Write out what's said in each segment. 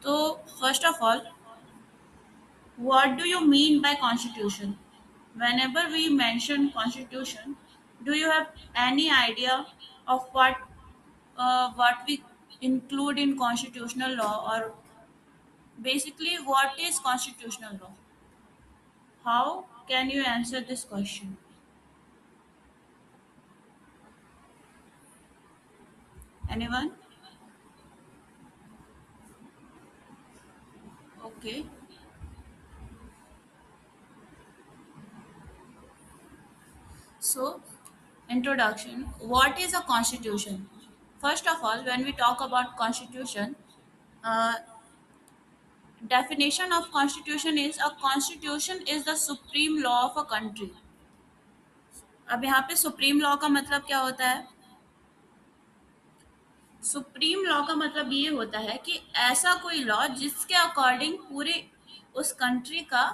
So, first of all, what do you mean by constitution? Whenever we mention constitution, do you have any idea of what we include in constitutional law, or basically what is constitutional law? How can you answer this question? Anyone? Okay. So, introduction. What is a constitution? First of all, when we talk about constitution, uh, definition of constitution is a constitution is the supreme law of a country. अब यहाँ पे supreme law का मतलब क्या होता है? Supreme law का मतलब ये होता है कि ऐसा कोई लॉ जिसके अकॉर्डिंग पूरे उस कंट्री का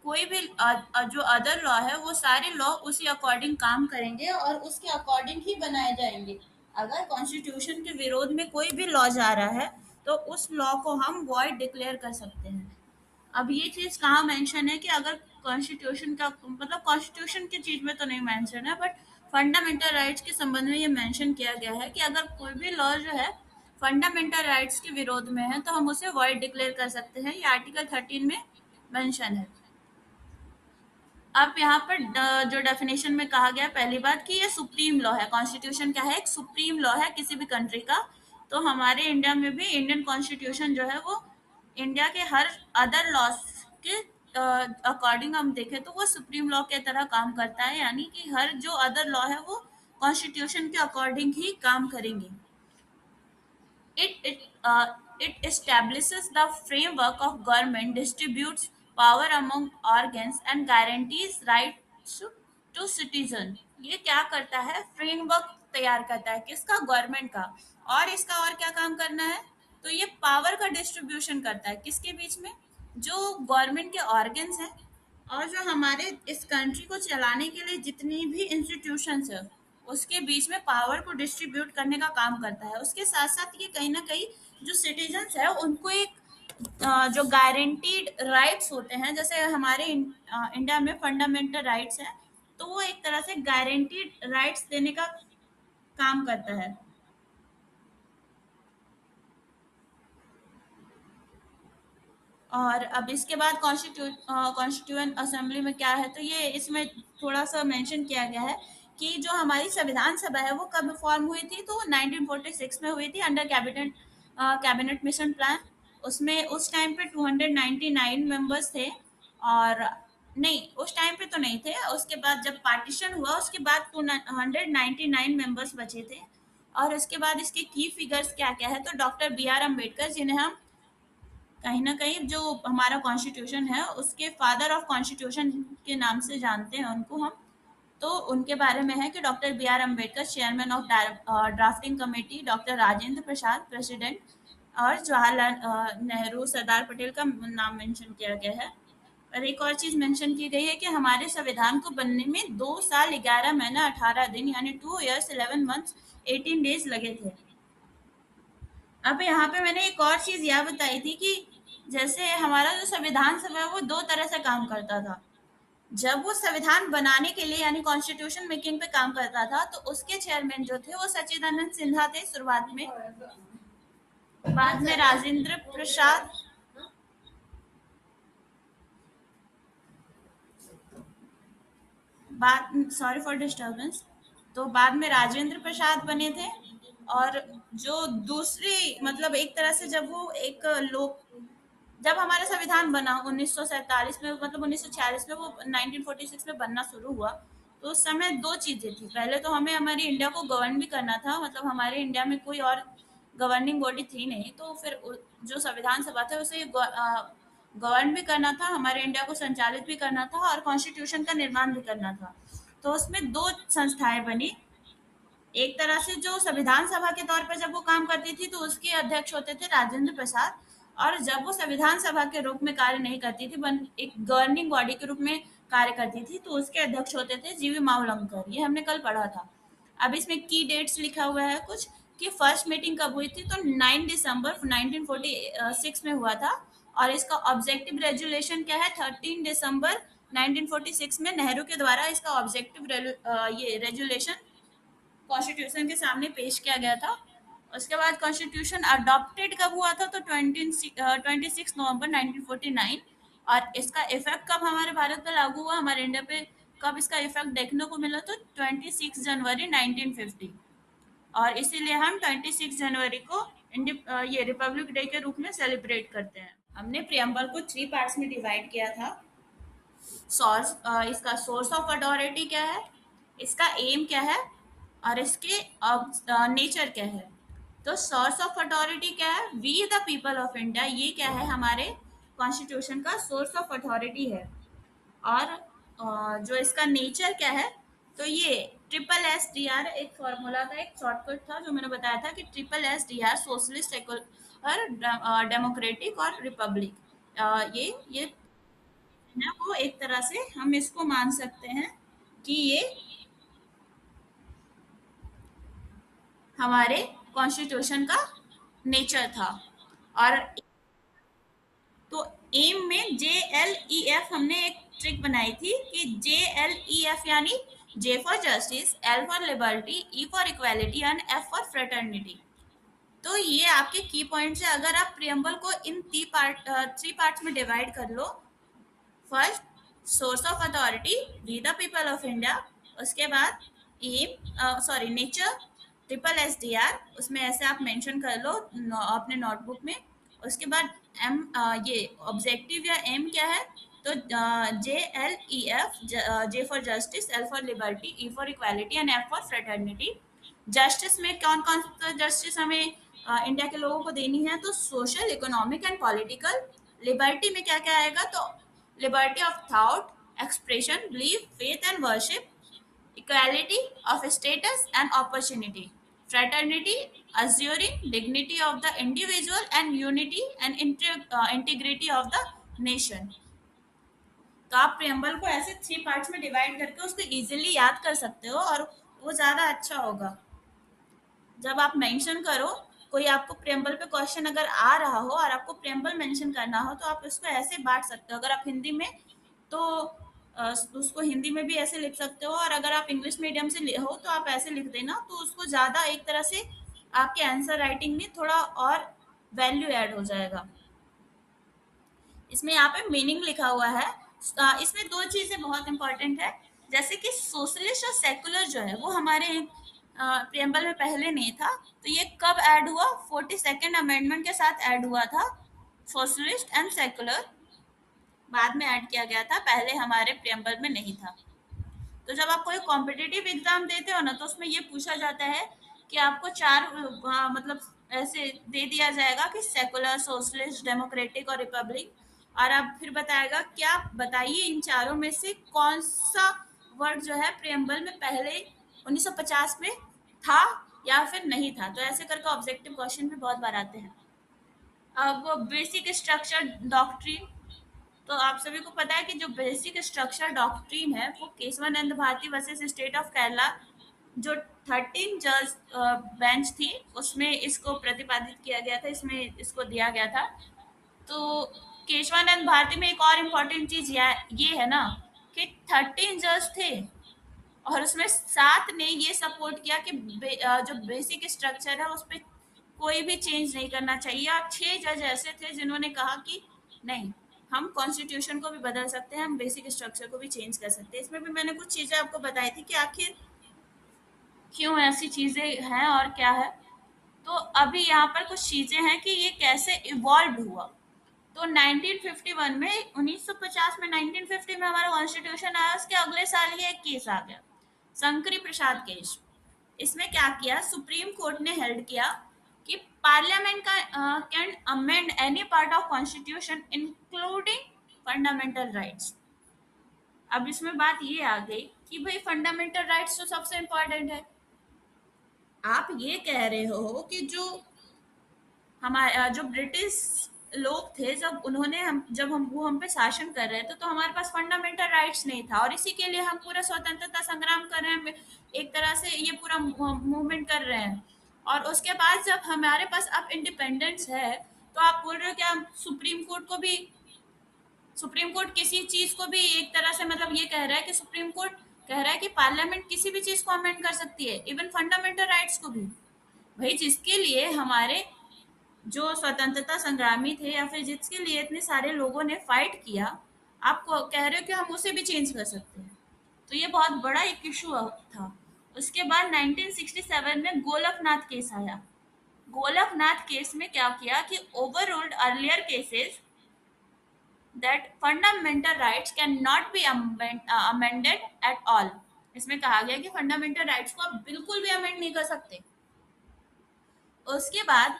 कोई भी जो अदर लॉ है वो सारे लॉ उसी अकॉर्डिंग काम करेंगे और उसके अकॉर्डिंग ही बनाए जाएंगे। अगर कॉन्स्टिट्यूशन के विरोध में कोई भी लॉ जा रहा है तो उस लॉ को हम वॉइड डिक्लेयर कर सकते हैं। अब ये चीज कहाँ मेंशन है कि अगर कॉन्स्टिट्यूशन का मतलब कॉन्स्टिट्यूशन की चीज में तो नहीं मेंशन है, बट फंडामेंटल राइट्स के संबंध में ये मेंशन किया गया है कि अगर कोई भी लॉ जो है फंडामेंटल राइट्स के विरोध में है तो हम उसे वॉइड डिक्लेयर कर सकते हैं। ये आर्टिकल 13 में मेंशन है। अब यहाँ पर जो डेफिनेशन में कहा गया पहली बात कि ये सुप्रीम लॉ है। कॉन्स्टिट्यूशन क्या है? एक सुप्रीम लॉ है किसी भी कंट्री का। तो हमारे इंडिया में भी इंडियन कॉन्स्टिट्यूशन जो है वो इंडिया के हर अदर लॉज के अकॉर्डिंग हम देखें तो वो सुप्रीम लॉ के तरह काम करता है, यानी कि हर जो अदर लॉ है वो कॉन्स्टिट्यूशन के अकॉर्डिंग ही काम करेंगे। It establishes the framework of government, distributes power among organs and guarantees rights to citizen। ये क्या करता है? फ्रेमवर्क तैयार करता है किसका? गवर्नमेंट का। और इसका और क्या काम करना है? तो ये पावर का डिस्ट्रीब्यूशन करता है किसके बीच में? जो गवर्नमेंट के ऑर्गन्स हैं और जो हमारे इस कंट्री को चलाने के लिए जितनी भी इंस्टीट्यूशंस है उसके बीच में पावर को डिस्ट्रीब्यूट करने का काम करता है। उसके साथ साथ ये कहीं ना कहीं जो सिटीजन्स है उनको एक जो गारंटीड राइट्स होते हैं, जैसे हमारे इंडिया में फंडामेंटल राइट्स हैं, तो वो एक तरह से गारंटीड राइट्स देने का काम करता है। और अब इसके बाद कॉन्स्टिट्यूएंट असेंबली में क्या है, तो ये इसमें थोड़ा सा मेंशन किया गया है कि जो हमारी संविधान सभा है वो कब फॉर्म हुई थी, तो 1946 में हुई थी अंडर कैबिनेट मिशन प्लान। उसमें उस टाइम पे 299 मेंबर्स थे। और नहीं, उस टाइम पे तो नहीं थे, उसके बाद जब पार्टीशन हुआ उसके बाद 299 मेंबर्स बचे थे। और उसके बाद इसके की फिगर्स क्या क्या है, तो डॉक्टर बी आर अम्बेडकर जिन्हें हम कहीं न कहीं जो हमारा कॉन्स्टिट्यूशन है, उसके फादर ऑफ कॉन्स्टिट्यूशन के नाम से जानते हैं उनको हम। तो उनके बारे में है कि doctor B R Ambedkar chairman of drafting committee, doctor Rajendra Prasad president, और जवाहरलाल नेहरू सरदार पटेल का नाम मेंशन किया गया है। और एक और चीज़ मेंशन की गई है कि हमारे संविधान को बनने में 2 साल 11 महीना 18 दिन यानी 2 इयर्स 11 मंथ्स 18 डेज़ लगे थे। अब यहाँ पे मैंने एक और चीज़ यह बताई थी कि जैसे हमारा जो संविधान सभा है वो 2 तरह से काम करता था। जब वो संविधान बनाने के लिए यानी कॉन्स्टिट्यूशन मेकिंग पे काम करता था तो उसके चेयरमैन जो थे वो सच्चिदानंद सिन्हा थे शुरुआत में। बाद में राजेंद्र प्रसाद, बाद सॉरी फॉर डिस्टरबेंस, तो बाद में राजेंद्र प्रसाद बने थे। और जो दूसरी मतलब एक तरह से जब वो एक लोक जब हमारा संविधान बना 1947 में, मतलब 1946 में, वो 1946 में बनना शुरू हुआ, तो उस समय दो चीजें थी। पहले तो हमें हमारी इंडिया को गवर्न भी करना था, मतलब हमारे इंडिया में कोई और गवर्निंग बॉडी थी नहीं, तो फिर जो संविधान सभा था उसे गवर्न भी करना था, हमारे इंडिया को संचालित भी करना था और कॉन्स्टिट्यूशन का निर्माण भी करना था। तो उसमें दो संस्थाएं बनी। एक तरह से जो संविधान सभा के तौर पर जब वो काम करती थी तो उसके अध्यक्ष होते थे राजेंद्र प्रसाद। और जब वो संविधान सभा के रूप में कार्य नहीं करती थी, एक गवर्निंग बॉडी के रूप में कार्य करती थी, तो उसके अध्यक्ष होते थे जीवी मावलंकर। ये हमने कल पढ़ा था। अब इसमें की डेट्स लिखा हुआ है कुछ कि फर्स्ट मीटिंग कब हुई थी, तो 9 दिसंबर 1946 में हुआ था। और इसका ऑब्जेक्टिव रेजुलेशन क्या है, 13 दिसंबर 1946 में नेहरू के द्वारा इसका ऑब्जेक्टिव ये रेजुलेशन कॉन्स्टिट्यूशन के सामने पेश किया गया था। उसके बाद कॉन्स्टिट्यूशन अडॉप्टेड कब हुआ था, तो 26 नवंबर 1949। और इसका इफेक्ट कब हमारे भारत पे लागू हुआ, हमारे इंडिया पे कब इसका इफेक्ट देखने को मिला, तो 26 जनवरी 1950। और इसीलिए हम 26 जनवरी को ये रिपब्लिक डे के रूप में सेलिब्रेट करते हैं। हमने प्रियम्बल को 3 पार्ट्स में डिवाइड किया था। सोर्स, इसका सोर्स ऑफ अथॉरिटी क्या है, इसका एम क्या है, और इसके नेचर क्या है। तो सोर्स ऑफ अथॉरिटी क्या है, we the people of India, ये क्या है, हमारे कॉन्स्टिट्यूशन का सोर्स ऑफ अथॉरिटी है। और जो इसका नेचर क्या है, तो ये SSDR एक फॉर्मूला था, एक शॉर्टकट था जो मैंने बताया था कि SSDR सोशलिस्ट, सेकुलर, डेमोक्रेटिक और रिपब्लिक, ये है वो, एक तरह से हम इसको मान सकते हैं कि ये हमारे कॉन्स्टिट्यूशन का नेचर था। और तो एम में JLEF हमने एक ट्रिक बनाई थी कि JLEF यानी J for justice, L for liberty, E for equality and F for fraternity. तो ये आपके की पॉइंट्स है। अगर आप प्रियम्बल को इन 3 पार्ट्स में डिवाइड कर लो, first source of authority we the people of India, उसके बाद एम, सॉरी, नेचर, SSDR, उसमें ऐसे आप मेंशन कर लो अपने नोटबुक में। उसके बाद एम, ये ऑब्जेक्टिव या एम क्या है, तो JLEF, J for justice, L for liberty, E for equality and F for fraternity. Justice में कौन कौन सा जस्टिस हमें इंडिया के लोगों को देनी है, तो social, economic and political. Liberty में क्या क्या आएगा, तो liberty of thought, expression, belief, faith and worship, equality of status and opportunity, fraternity, assuring dignity of the individual and unity and integrity of the nation। तो आप preamble को ऐसे 3 parts में डिवाइड करके उसको इजीली याद कर सकते हो, और वो ज़्यादा अच्छा होगा। जब आप मेंशन करो, कोई आपको प्रियम्बल पे क्वेश्चन अगर आ रहा हो और आपको प्रियम्बल मेंशन करना हो, तो आप उसको ऐसे बांट सकते हो। अगर आप हिंदी में, तो उसको हिंदी में भी ऐसे लिख सकते हो, और अगर आप इंग्लिश मीडियम से हो तो आप ऐसे लिख देना, तो उसको ज़्यादा एक तरह से आपके आंसर राइटिंग में थोड़ा और वैल्यू ऐड हो जाएगा। इसमें यहाँ पे मीनिंग लिखा हुआ है। इसमें 2 चीजें बहुत इंपॉर्टेंट है, जैसे कि सोशलिस्ट और सेकुलर जो है वो हमारे प्रियम्बल में पहले नहीं था। तो ये कब ऐड हुआ, 42nd अमेंडमेंट के साथ ऐड हुआ था। सोशलिस्ट एंड सेकुलर बाद में ऐड किया गया था, पहले हमारे प्रियम्बल में नहीं था। तो जब आप कोई कॉम्पिटिटिव एग्जाम देते हो ना, तो उसमें ये पूछा जाता है कि आपको 4, मतलब ऐसे दे दिया जाएगा कि सेकुलर, सोशलिस्ट, डेमोक्रेटिक और रिपब्लिक। और आप फिर बताएगा क्या, बताइए इन चारों में से कौन सा वर्ड जो है प्रियम्बल में पहले 1950 में था या फिर नहीं था। तो ऐसे करके ऑब्जेक्टिव क्वेश्चन भी बहुत बार आते हैं। अब बेसिक स्ट्रक्चर डॉक्ट्रिन, तो आप सभी को पता है कि जो बेसिक स्ट्रक्चर डॉक्ट्रिन है वो Kesavananda Bharati versus state of Kerala, जो 13 जज बेंच थी, उसमें इसको प्रतिपादित किया गया था, इसमें इसको दिया गया था। तो केशवानंद भारती में एक और इम्पोर्टेंट चीज ये है ना कि 13 जज थे, और उसमें 7 ने ये सपोर्ट किया कि जो बेसिक स्ट्रक्चर है उस पर कोई भी चेंज नहीं करना चाहिए। और 6 जज ऐसे थे जिन्होंने कहा कि नहीं, हम कॉन्स्टिट्यूशन को भी बदल सकते हैं, हम बेसिक स्ट्रक्चर को भी चेंज कर सकते हैं। इसमें भी मैंने कुछ चीजें आपको बताई थी कि आखिर क्यों ऐसी चीजें हैं और क्या है। तो अभी यहाँ पर कुछ चीजें हैं कि ये कैसे इवॉल्व हुआ। तो 1951 में, 1950 में, 1950 में हमारा कॉन्स्टिट्यूशन आया, उसके अगले साल ही एक केस आ गया, शंकरी प्रसाद केस। इसमें क्या किया, सुप्रीम कोर्ट ने हेल्ड किया कि पार्लियामेंट का can amend any part of constitution including fundamental rights. अब इसमें बात ये आ गई कि भाई फंडामेंटल राइट्स तो सबसे इम्पोर्टेंट है। आप ये कह रहे हो कि जो हमारे जो ब्रिटिश लोग थे, जब उन्होंने वो हम पे शासन कर रहे थे, तो हमारे पास फंडामेंटल राइट्स नहीं था, और इसी के लिए हम पूरा स्वतंत्रता संग्राम कर रहे हैं, एक तरह से ये पूरा मूवमेंट कर रहे हैं। और उसके बाद जब हमारे पास अब इंडिपेंडेंस है, तो आप बोल रहे हो क्या सुप्रीम कोर्ट किसी चीज को भी एक तरह से मतलब ये कह रहा है कि सुप्रीम कोर्ट कह रहा है कि पार्लियामेंट किसी भी चीज को अमेंड कर सकती है, इवन फंडामेंटल राइट्स को भी। भाई जिसके लिए हमारे जो स्वतंत्रता संग्रामी थे या फिर जिसके लिए इतने सारे लोगों ने फाइट किया, आप कह रहे हो कि हम उसे भी चेंज कर सकते हैं। तो ये बहुत बड़ा एक इशू था। उसके बाद 1967 में गोलकनाथ केस आया। गोलकनाथ केस में क्या किया कि over ruled earlier cases that fundamental rights can not be amended at all. इसमें कहा गया कि फंडामेंटल राइट्स को आप बिल्कुल भी अमेंड नहीं कर सकते। उसके बाद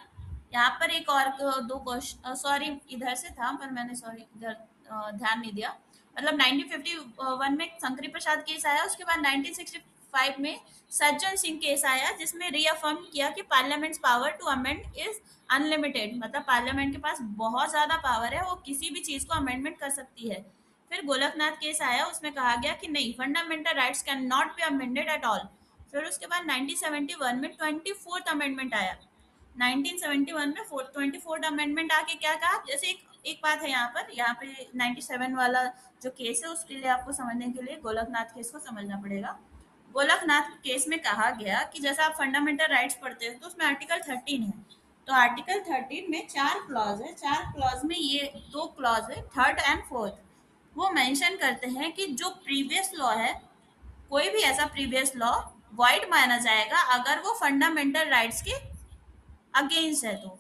यहाँ पर एक और दो क्वेश्चन, सॉरी इधर से था पर मैंने सॉरी इधर ध्यान नहीं दिया। मतलब 1951 में शंकरी प्रसाद केस आया, उसके बाद 1965 में सज्जन सिंह केस आया, जिसमें रीअफर्म किया कि parliament's power to amend is unlimited. मतलब पार्लियामेंट के पास बहुत ज्यादा पावर है, वो किसी भी चीज को अमेंडमेंट कर सकती है। फिर गोलकनाथ केस आया, उसमें कहा गया कि नहीं, fundamental rights can not be amended at all. फिर उसके बाद 1971 में 24th अमेंडमेंट आया। 1971 में 24th अमेंडमेंट आके क्या कहा, जैसे एक बात है यहाँ पे 97 वाला जो केस है उसके लिए आपको समझने के लिए गोलकनाथ केस को समझना पड़ेगा। गोलकनाथ केस में कहा गया कि जैसा आप फंडामेंटल राइट्स पढ़ते हो तो उसमें आर्टिकल 13 है। तो आर्टिकल 13 में चार क्लॉज है, चार क्लॉज में ये दो क्लॉज है, थर्ड एंड फोर्थ। वो मेंशन करते हैं कि जो प्रीवियस लॉ है, कोई भी ऐसा प्रीवियस लॉ वॉइड माना जाएगा अगर वो फंडामेंटल राइट्स के अगेंस्ट है तो।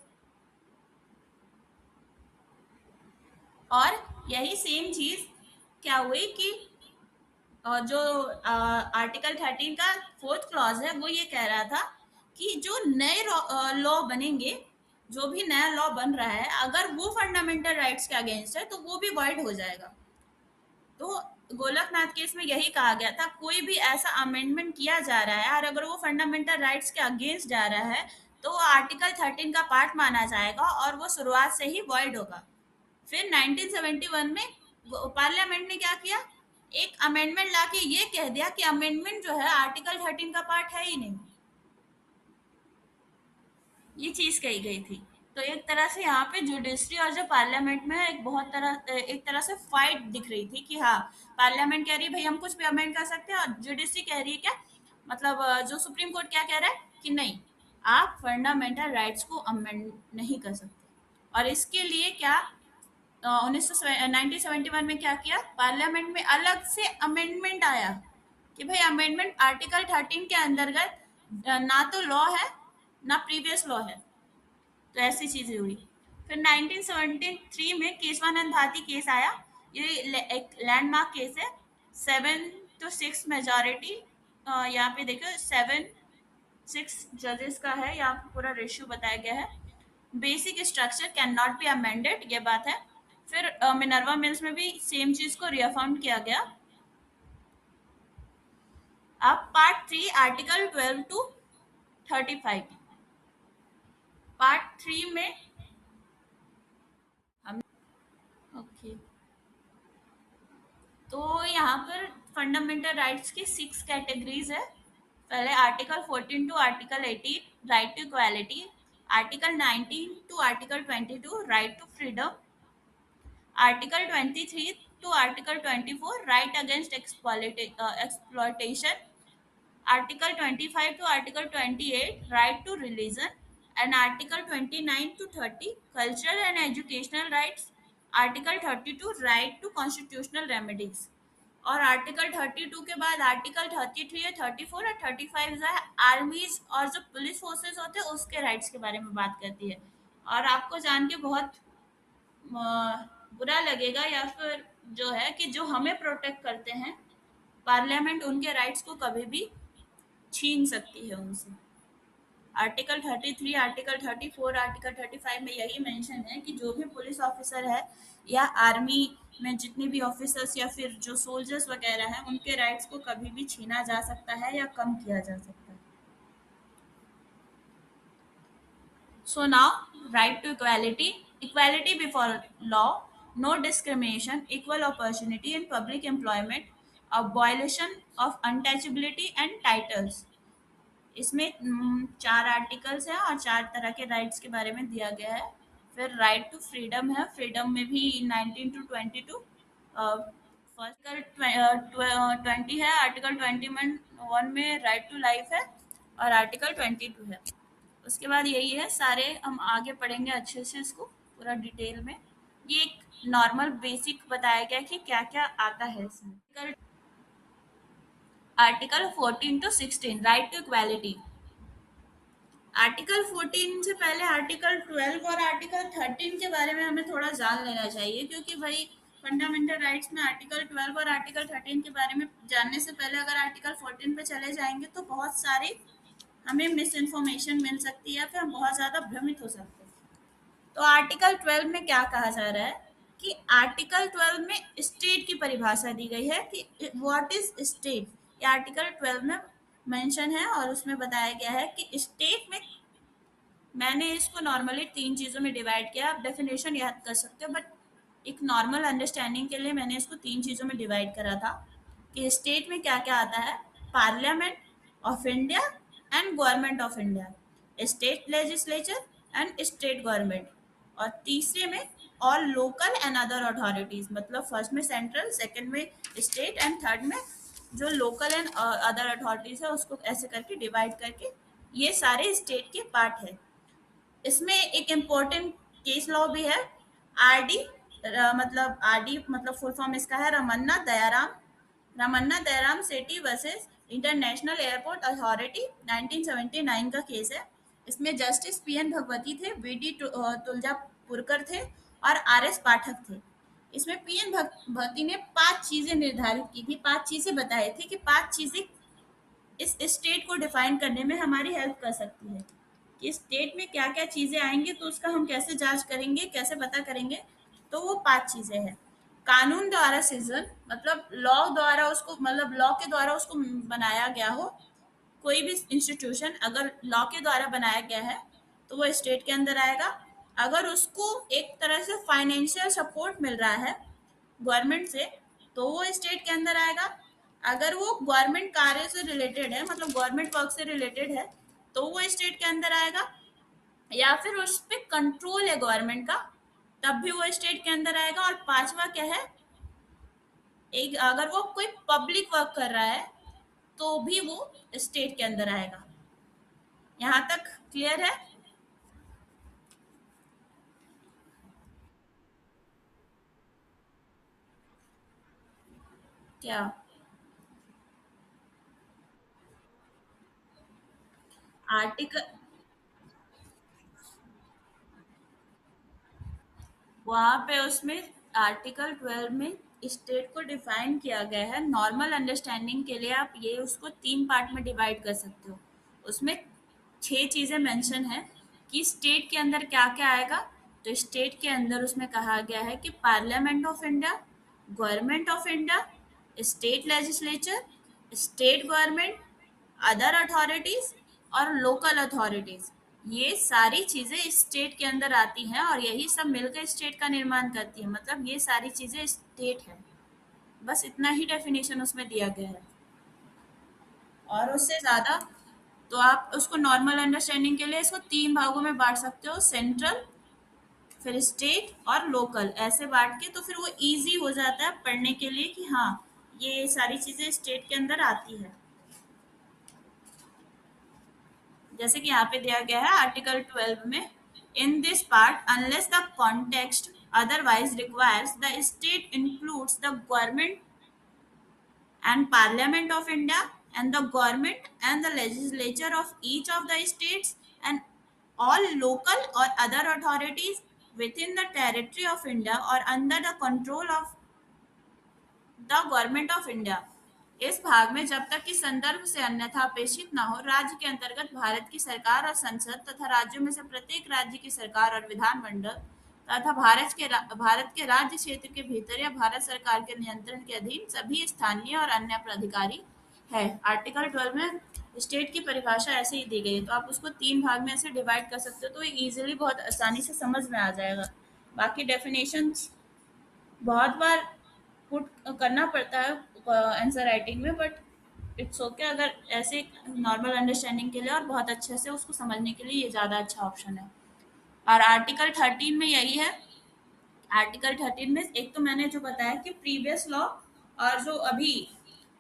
और यही सेम चीज क्या हुई कि जो आर्टिकल 13 का फोर्थ क्लॉज है वो ये कह रहा था कि जो नए लॉ बनेंगे, जो भी नया लॉ बन रहा है, अगर वो फंडामेंटल राइट्स के अगेंस्ट है तो वो भी वॉइड हो जाएगा। तो गोलकनाथ केस में यही कहा गया था, कोई भी ऐसा अमेंडमेंट किया जा रहा है और अगर वो फंडामेंटल राइट्स के अगेंस्ट जा रहा है तो वो आर्टिकल 13 का पार्ट माना जाएगा और वो शुरुआत से ही वॉइड होगा। फिर 1971 में पार्लियामेंट ने क्या किया, एक अमेंडमेंट लाके ये कह दिया कि अमेंडमेंट जो है आर्टिकल 13 का पार्ट है ही नहीं। ये चीज कही गई थी। तो एक तरह से यहाँ पे जुडिशरी और जो पार्लियामेंट में एक तरह से फाइट दिख रही थी कि हाँ, पार्लियामेंट कह रही है भाई हम कुछ भी अमेंड कर सकते हैं, और जुडिशरी कह रही है क्या, मतलब जो सुप्रीम कोर्ट क्या कह रहा है कि नहीं, आप फंडामेंटल राइट्स को अमेंड नहीं कर सकते। और इसके लिए क्या, 1971 में क्या किया, पार्लियामेंट में अलग से अमेंडमेंट आया कि भाई अमेंडमेंट आर्टिकल 13 के अंतर्गत ना तो लॉ है ना प्रीवियस लॉ है। तो ऐसी चीजें हुई। फिर 1973 में केशवानंद भारती केस आया। ये एक लैंडमार्क केस है। 7-6 मेजोरिटी, यहाँ पे देखो 7-6 जजेस का है, यहाँ पे पूरा रेशियो बताया गया है। Basic structure can not be amended, ये बात है। फिर मिनर्वा मिल्स में भी सेम चीज को रिअफर्म किया गया। अब पार्ट 3 आर्टिकल 12 to 35। पार्ट 3 में हम, ओके, तो यहाँ पर फंडामेंटल राइट्स की 6 कैटेगरीज है। पहले article 14 to article 18 right to equality, article 19 to article 22 right to freedom, article 23 to article 24 right against exploitation, article 25 to article 28 right to religion, and article 29 to 30 cultural and educational rights, article 32 right to constitutional remedies। और article 32 के बाद article 33 है, 34 और 35 जो है आर्मीज और जो police forces होते हैं उसके राइट्स के बारे में बात करती है। और आपको जान के बहुत बुरा लगेगा या फिर जो है कि जो हमें प्रोटेक्ट करते हैं, पार्लियामेंट उनके राइट्स को कभी भी छीन सकती है उनसे। आर्टिकल 33, आर्टिकल 34, आर्टिकल 35 में यही मेंशन है कि जो भी पुलिस ऑफिसर है या आर्मी में जितने भी ऑफिसर्स या फिर जो सोल्जर्स वगैरह हैं, उनके राइट्स को कभी भी छीना जा सकता है या कम किया जा सकता है। So now, right to equality, equality before law, no discrimination, equal opportunity in public employment, abolition of untouchability and titles, इसमें 4 आर्टिकल्स हैं और 4 तरह के राइट्स के बारे में दिया गया है। फिर राइट टू फ्रीडम है, फ्रीडम में भी 19 टू 22। फर्स्ट आर्टिकल 20 है, आर्टिकल 21 में राइट टू लाइफ है और आर्टिकल 22 है। उसके बाद यही है, सारे हम आगे पढ़ेंगे अच्छे से इसको पूरा डिटेल में। ये एक नॉर्मल बेसिक बताया गया कि क्या क्या आता है इसमें। Article 14 to 16 right to equality. Article 14 से पहले आर्टिकल 12 और आर्टिकल 13 के बारे में हमें थोड़ा जान लेना चाहिए, क्योंकि भाई फंडामेंटल राइट्स में आर्टिकल 12 और आर्टिकल 13 के बारे में जानने से पहले अगर आर्टिकल 14 पे चले जाएंगे तो बहुत सारी हमें मिस इन्फॉर्मेशन मिल सकती है या फिर हम बहुत ज़्यादा भ्रमित हो सकते हैं। तो आर्टिकल 12 में क्या कहा जा रहा है कि आर्टिकल 12 में स्टेट की परिभाषा दी गई है कि व्हाट इज स्टेट। ये आर्टिकल 12 में मेंशन है और उसमें बताया गया है कि स्टेट में, मैंने इसको नॉर्मली 3 चीज़ों में डिवाइड किया, आप डेफिनेशन याद कर सकते हो, बट एक नॉर्मल अंडरस्टैंडिंग के लिए मैंने इसको 3 चीज़ों में डिवाइड करा था कि स्टेट में क्या क्या आता है। Parliament of India and government of India, state legislature and state government, और तीसरे में all local and other authorities, मतलब फर्स्ट में सेंट्रल, सेकंड में स्टेट एंड थर्ड में जो लोकल एंड अदर अथॉरिटीज है, उसको ऐसे करके डिवाइड करके ये सारे स्टेट के पार्ट है। इसमें एक इम्पोर्टेंट केस लॉ भी है, आरडी, मतलब आरडी मतलब फुल फॉर्म इसका है रमन्ना दयाराम सेठी वर्सेस इंटरनेशनल एयरपोर्ट अथॉरिटी, 1979 का केस है। इसमें जस्टिस पीएन भगवती थे, बीडी तुलजापुरकर थे और आरएस पाठक थे। इसमें पीएन भगवती ने 5 चीजें निर्धारित की थी, 5 चीजें बताई थी कि 5 चीजें इस स्टेट को डिफाइन करने में हमारी हेल्प कर सकती है कि स्टेट में क्या क्या चीजें आएंगी, तो उसका हम कैसे जांच करेंगे, कैसे पता करेंगे। तो वो 5 चीजें हैं। कानून द्वारा सृजन, मतलब लॉ द्वारा उसको, मतलब लॉ के द्वारा उसको बनाया गया हो। कोई भी इंस्टीट्यूशन अगर लॉ के द्वारा बनाया गया है तो वो स्टेट के अंदर आएगा। अगर उसको एक तरह से फाइनेंशियल सपोर्ट मिल रहा है गवर्नमेंट से तो वो स्टेट के अंदर आएगा। अगर वो गवर्नमेंट कार्य से रिलेटेड है, मतलब गवर्नमेंट वर्क से रिलेटेड है, तो वो स्टेट के अंदर आएगा। या फिर उस पे कंट्रोल है गवर्नमेंट का, तब भी वो स्टेट के अंदर आएगा। और पांचवा क्या है, एक अगर वो कोई पब्लिक वर्क कर रहा है तो भी वो स्टेट के अंदर आएगा। यहाँ तक क्लियर है? क्या आर्टिकल, वहां पे उसमें आर्टिकल 12 में स्टेट को डिफाइन किया गया है। नॉर्मल अंडरस्टैंडिंग के लिए आप ये उसको 3 पार्ट में डिवाइड कर सकते हो। उसमें 6 चीजें मेंशन है कि स्टेट के अंदर क्या क्या आएगा। तो स्टेट के अंदर उसमें कहा गया है कि parliament of India, government of India, state legislature, state government, other authorities और लोकल अथॉरिटीज, ये सारी चीजें स्टेट के अंदर आती हैं और यही सब मिलकर स्टेट का निर्माण करती है। मतलब ये सारी चीजें स्टेट है। बस इतना ही डेफिनेशन उसमें दिया गया है, और उससे ज्यादा तो आप उसको नॉर्मल अंडरस्टैंडिंग के लिए इसको 3 भागों में बांट सकते हो, सेंट्रल, फिर स्टेट और लोकल, ऐसे बांट के तो फिर वो इजी हो जाता है पढ़ने के लिए कि हाँ ये सारी चीजें स्टेट के अंदर आती है। जैसे कि यहाँ पे दिया गया है आर्टिकल 12 में, in this part unless the context otherwise requires the state includes the government and parliament of India and the government and the legislature of each of the states and all local or other authorities within the territory of India or under the control of the government of India. इस भाग में जब तक कि संदर्भ से अन्यथा अपेक्षित न हो, राज्य के अंतर्गत भारत की सरकार और संसद तथा राज्यों में से प्रत्येक राज्य की सरकार और विधानमंडल तथा भारत के राज्य क्षेत्र के भीतर या भारत सरकार के नियंत्रण के अधीन सभी स्थानीय और अन्य प्राधिकारी है। आर्टिकल 12 में स्टेट की परिभाषा ऐसे ही दी गई है, तो आप उसको 3 भाग में ऐसे डिवाइड कर सकते हो, तो ये इजीली बहुत आसानी से समझ में आ जाएगा। बाकी डेफिनेशंस बहुत बार पुट करना पड़ता है आंसर राइटिंग में, बट इट्स ओके अगर ऐसे नॉर्मल अंडरस्टैंडिंग के लिए और बहुत अच्छे से उसको समझने के लिए ये ज़्यादा अच्छा ऑप्शन है। और आर्टिकल 13 में यही है। आर्टिकल 13 में एक तो मैंने जो बताया कि प्रीवियस लॉ और जो अभी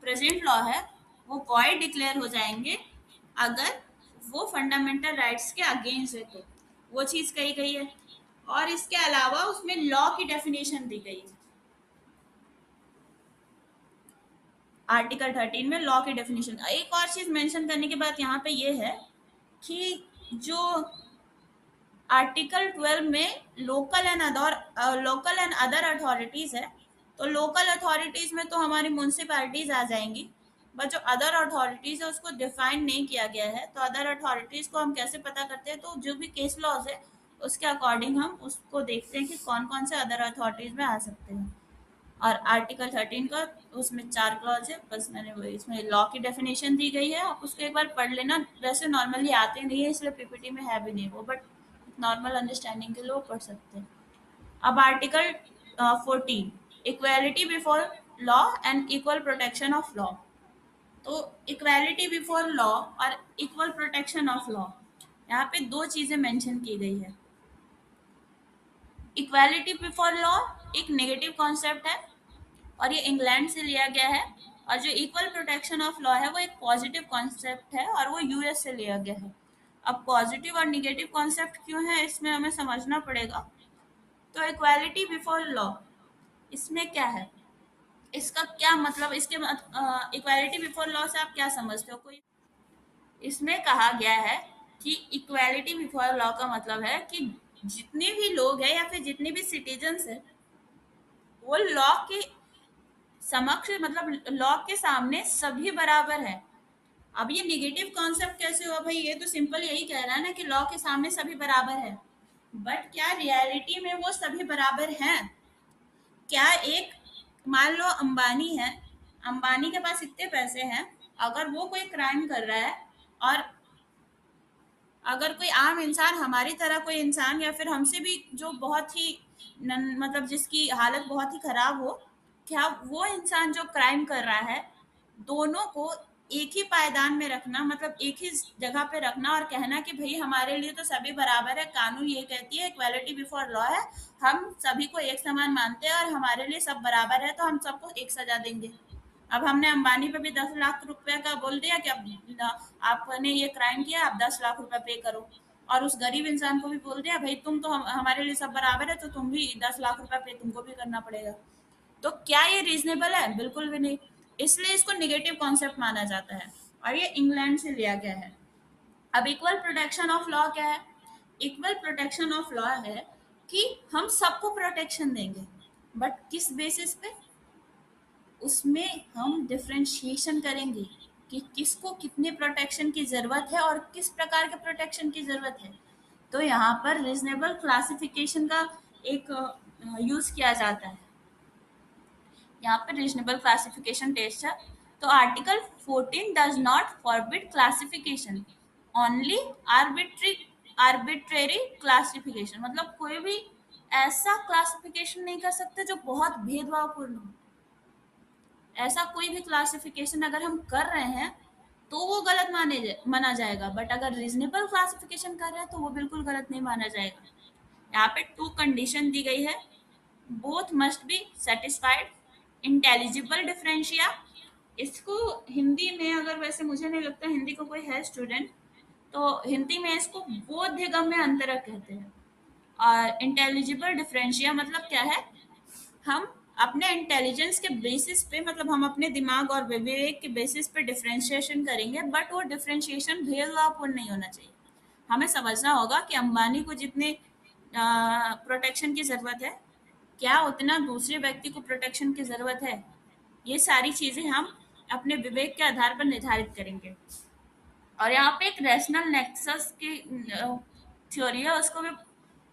प्रेजेंट लॉ है वो वॉइड डिक्लेयर हो जाएंगे अगर वो फंडामेंटल राइट्स के अगेंस्ट है, तो वो चीज कही गई है। और इसके अलावा उसमें लॉ की डेफिनेशन दी गई है। आर्टिकल 13 में लॉ की डेफिनेशन, एक और चीज मेंशन करने के बाद यहाँ पे ये है कि जो आर्टिकल 12 में लोकल एंड अदर अथॉरिटीज है, तो लोकल अथॉरिटीज में तो हमारी म्यूनसिपैलिटीज आ जाएंगी। बट जो अदर अथॉरिटीज है उसको डिफाइन नहीं किया गया है, तो अदर अथॉरिटीज को हम कैसे पता करते हैं, तो जो भी केस लॉज है उसके अकॉर्डिंग हम उसको देखते हैं कि कौन कौन से अदर अथॉरिटीज में आ सकते हैं। और आर्टिकल 13 का उसमें 4 क्लॉज है, बस मैंने वही इसमें लॉ की डेफिनेशन दी गई है, आप उसको एक बार पढ़ लेना। वैसे नॉर्मली आते नहीं है इसलिए पीपीटी में है भी नहीं वो, बट नॉर्मल अंडरस्टैंडिंग के लिए वो पढ़ सकते हैं। अब article 14, equality before law and equal protection of law. तो इक्वालिटी बिफोर लॉ और इक्वल प्रोटेक्शन ऑफ लॉ, यहाँ पे दो चीजें मेंशन की गई है। इक्वालिटी बिफोर लॉ एक नेगेटिव कॉन्सेप्ट है और ये इंग्लैंड से लिया गया है। और जो इक्वल प्रोटेक्शन ऑफ लॉ है वो एक पॉजिटिव कॉन्सेप्ट है और वो यूएस से लिया गया है। अब पॉजिटिव और निगेटिव कॉन्सेप्ट क्यों है इसमें हमें समझना पड़ेगा। तो इक्वालिटी बिफोर लॉ, इसमें क्या है, इसका क्या मतलब, इसके इक्वालिटी बिफोर लॉ से आप क्या समझते हो कोई। इसमें कहा गया है कि इक्वालिटी बिफोर लॉ का मतलब है कि जितने भी लोग हैं या फिर जितने भी सिटीजन्स हैं वो लॉ के समक्ष, मतलब लॉ के सामने सभी बराबर है। अब ये निगेटिव कॉन्सेप्ट कैसे हुआ भाई, ये तो सिंपल यही कह रहा है ना कि लॉ के सामने सभी बराबर है। बट क्या रियलिटी में वो सभी बराबर हैं? क्या एक, मान लो अंबानी है, अंबानी के पास इतने पैसे हैं, अगर वो कोई क्राइम कर रहा है और अगर कोई आम इंसान, हमारी तरह कोई इंसान या फिर हमसे भी जो बहुत ही मतलब जिसकी हालत बहुत ही खराब हो, क्या वो इंसान जो क्राइम कर रहा है, दोनों को एक ही पायदान में रखना, मतलब एक ही जगह पे रखना और कहना कि भाई हमारे लिए तो सभी बराबर है, कानून ये कहती है इक्वालिटी बिफोर लॉ है, हम सभी को एक समान मानते हैं और हमारे लिए सब बराबर है तो हम सबको एक सजा देंगे। अब हमने अंबानी पे भी 10 लाख रुपए का बोल दिया कि अब आपने ये क्राइम किया, आप 10 लाख रुपए पे करो। और उस गरीब इंसान को भी बोल दिया भाई तुम तो हमारे लिए सब बराबर है तो तुम भी 10 लाख रुपए पे तुमको भी करना पड़ेगा। तो क्या ये रीजनेबल है? बिल्कुल भी नहीं। इसलिए इसको निगेटिव कॉन्सेप्ट माना जाता है और ये इंग्लैंड से लिया गया है। अब इक्वल प्रोटेक्शन ऑफ लॉ क्या है? इक्वल प्रोटेक्शन ऑफ लॉ है कि हम सबको प्रोटेक्शन देंगे, बट किस बेसिस पे? उसमें हम डिफरेंशिएशन करेंगे कि किसको कितने प्रोटेक्शन की ज़रूरत है और किस प्रकार के प्रोटेक्शन की ज़रूरत है। तो यहाँ पर रीजनेबल क्लासिफिकेशन का एक यूज़ किया जाता है। यहाँ पे रीजनेबल क्लासिफिकेशन टेस्ट है। तो article 14 does not forbid classification, only arbitrary arbitrary classification, मतलब कोई भी ऐसा क्लासिफिकेशन नहीं कर सकते जो बहुत भेदभावपूर्ण हो। ऐसा कोई भी क्लासिफिकेशन अगर हम कर रहे हैं तो वो गलत माना जाएगा, बट अगर रीजनेबल क्लासिफिकेशन कर रहे हैं तो वो बिल्कुल गलत नहीं माना जाएगा। यहाँ पे 2 कंडीशन दी गई है, both must be satisfied. Intelligible differentia, इसको हिंदी में, अगर वैसे मुझे नहीं लगता हिंदी को कोई है स्टूडेंट, तो हिंदी में इसको बोधगम्य अंतरक कहते हैं। और इंटेलिजिबल डिफरेंशिया मतलब क्या है, हम अपने इंटेलिजेंस के बेसिस पे, मतलब हम अपने दिमाग और विवेक के बेसिस पे डिफरेंशिएशन करेंगे, बट वो डिफरेंशिएशन भेदभावपूर्ण नहीं होना चाहिए। हमें समझना होगा कि अंबानी को जितने प्रोटेक्शन की ज़रूरत है, क्या उतना दूसरे व्यक्ति को प्रोटेक्शन की ज़रूरत है? ये सारी चीज़ें हम अपने विवेक के आधार पर निर्धारित करेंगे। और यहाँ पे एक रैशनल नेक्सस की थ्योरी है, उसको भी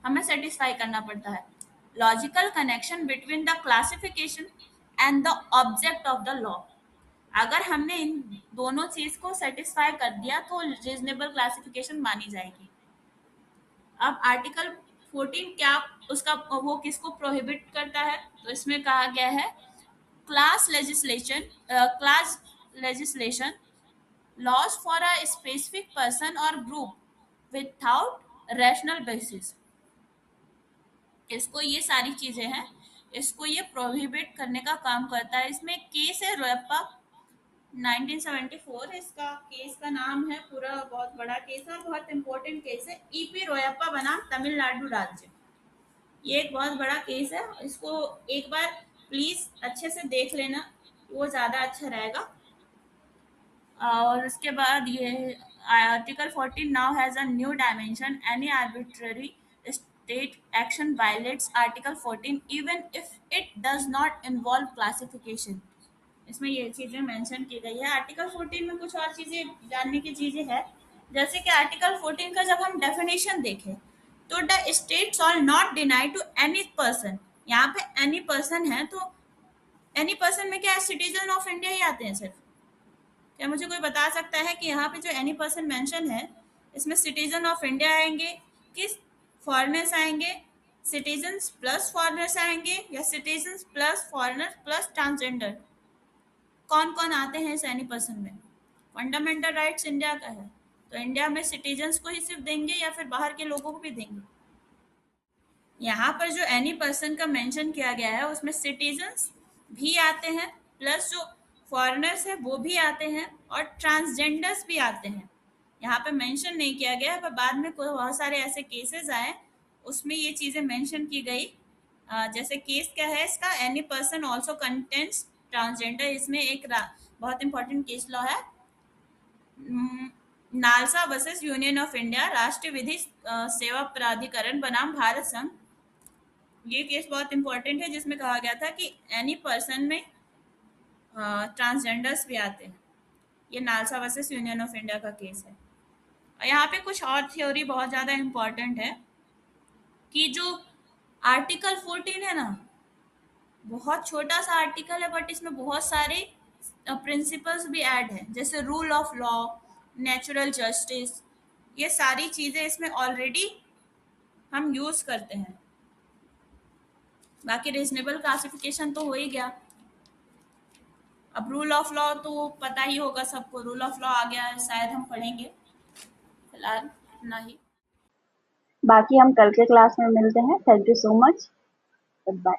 हमें सेटिस्फाई करना पड़ता है। Logical connection between the classification and the object of the law, अगर हमने इन दोनों चीज को सेटिस्फाई कर दिया तो रीजनेबल क्लासिफिकेशन मानी जाएगी। अब आर्टिकल 14 क्या, उसका वो किसको प्रोहिबिट करता है, तो इसमें कहा गया है class legislation, class legislation, laws for a specific person or group without rational basis. इसको ये सारी चीजें हैं, इसको ये प्रोहिबिट करने का काम करता है। इसमें केस है रोयप्पा 1974, इसका केस का नाम है, पूरा बहुत बड़ा केस है और बहुत इंपॉर्टेंट केस है। ईपी रोयप्पा बनाम तमिलनाडु राज्य, ये एक बहुत बड़ा केस है। इसको एक बार प्लीज अच्छे से देख लेना, वो ज्यादा अच्छा रहेगा। और उसके बाद ये article 14 now has a new dimension, any arbitrary state action violets article 14 even if it does not involve classification. इसमें ये चीजें मेंशन की गई है। आर्टिकल 14 में कुछ और चीजें जानने की चीजें हैं, जैसे कि आर्टिकल 14 का जब हम डेफिनेशन देखें तो the states are not deny to any person, यहाँ पे एनी पर्सन है तो एनी पर्सन में क्या है, सिटीजन ऑफ इंडिया ही आते हैं सिर्फ। क्या मुझे कोई बता सकता है कि यहाँ पे जो एनी पर्सन मेंशन है इसमें सिटीजन ऑफ इंडिया आएंगे कि फॉरेनर्स आएंगे, सिटीजन्स प्लस फॉरेनर्स आएंगे, या citizens plus foreigner plus transgender, कौन कौन आते हैं इस एनी पर्सन में? फंडामेंटल राइट्स इंडिया का है, तो इंडिया में सिटीजन्स को ही सिर्फ देंगे या फिर बाहर के लोगों को भी देंगे? यहाँ पर जो एनी पर्सन का मेंशन किया गया है उसमें सिटीजन्स भी आते हैं, प्लस जो फॉरेनर्स है वो भी आते हैं, और ट्रांसजेंडर्स भी आते हैं। यहाँ पे मेंशन नहीं किया गया है, पर बाद में कोई बहुत सारे ऐसे केसेस आए उसमें ये चीज़ें मेंशन की गई। जैसे केस क्या है इसका, any person also contents transgender. इसमें एक बहुत इंपॉर्टेंट केस लॉ है, NALSA versus union of India, राष्ट्रीय विधि सेवा प्राधिकरण बनाम भारत संघ। ये केस बहुत इंपॉर्टेंट है जिसमें कहा गया था कि एनी पर्सन में ट्रांसजेंडर्स भी आते हैं। ये NALSA versus union of India का केस है। और यहाँ पे कुछ और थ्योरी बहुत ज़्यादा इंपॉर्टेंट है कि जो आर्टिकल 14 है ना, बहुत छोटा सा आर्टिकल है बट इसमें बहुत सारे प्रिंसिपल्स भी ऐड है, जैसे rule of law, natural justice, ये सारी चीज़ें इसमें ऑलरेडी हम यूज़ करते हैं। बाकी रीजनेबल क्लासिफिकेशन तो हो ही गया। अब रूल ऑफ लॉ तो पता ही होगा सबको, रूल ऑफ लॉ आ गया है, शायद हम पढ़ेंगे, फिलहाल इतना ही। बाकी हम कल के क्लास में मिलते हैं। Thank you so much. Good bye.